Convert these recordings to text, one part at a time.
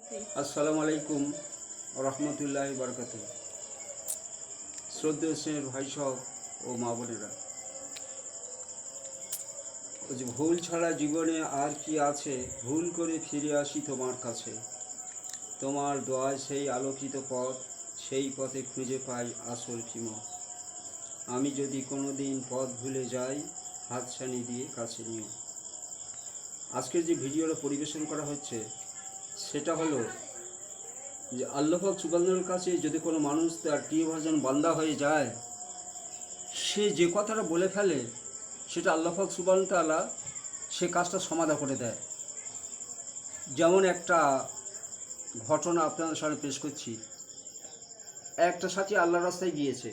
আসসালামু আলাইকুম রহমতুল্লাহি বারকাতুহ। শ্রদ্ধেয় স্নেহের ভাই সহ ও মা বোনেরা, যে ভুল ছাড়া জীবনে আর কি আছে, ভুল করে ফিরে আসি তোমার কাছে। তোমার দোয়ায় সেই আলোকিত পথ, সেই পথে খুঁজে পাই আসল কিমত। আমি যদি কোনো দিন পথ ভুলে যাই, হাতছানি দিয়ে কাছে নিও। আজকের যে ভিডিওটা পরিবেশন করা হচ্ছে সেটা হলো যে আল্লাহ পাক সুবহানাহুর কাছে যদি কোনো মানুষ তার প্রিয়ভাজন বান্দা হয়ে যায়, সে যে কথাটা বলে ফেলে সেটা আল্লাহ পাক সুবহানাহু তাআলা সে কাজটা সমাধা করে দেয়। যেমন একটা ঘটনা আপনাদের সামনে পেশ করছি। একটা সাথী আল্লাহর রাস্তায় গিয়েছে,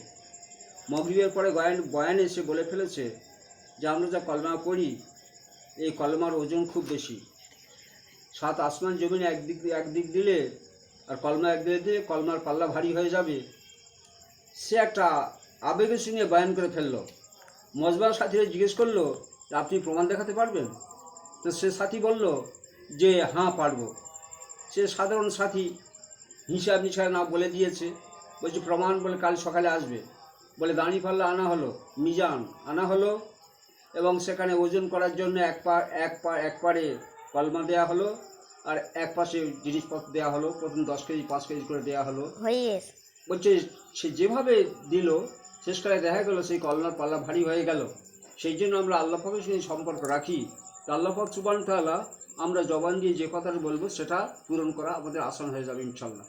মাগরিবের পরে বয়ানে এসে বলে ফেলেছে যে আমরা যা কলমা পড়ি, এই কলমার ওজন খুব বেশি। সাত আসমান জমিন একদিক দিলে আর কলমা একদিকে দিয়ে কলমার পাল্লা ভারী হয়ে যাবে। সে একটা আবেগের সঙ্গে বয়ান করে ফেললো। মজবার সাথীরা জিজ্ঞেস করলো, আপনি প্রমাণ দেখাতে পারবেন? তো সে সাথী বলল যে হ্যাঁ পারবো। সে সাধারণ সাথী, হিসাব নিসাব না বলে দিয়েছে। বলছে প্রমাণ, বলে কাল সকালে আসবে। বলে দাঁড়িয়ে পাল্লা আনা হলো, মিজান আনা হলো, এবং সেখানে ওজন করার জন্য এক পারে কলমা দেওয়া হলো আর এক পাশে জিনিসপত্র দেওয়া হলো। প্রথম 10 কেজি 5 কেজি করে দেওয়া হলো। বলছে সে যেভাবে দিল, শেষকালে দেখা গেল সেই কলমার পাল্লা ভারী হয়ে গেল। সেই জন্য আমরা আল্লাহ পাকের সঙ্গে সম্পর্ক রাখি। তো আল্লাহ পাক সুবহানাহু তাআলা আমরা জবান দিয়ে যে কথাটা বলবো সেটা পূরণ করা আমাদের আসান হয়ে যাবে ইনশাআল্লাহ।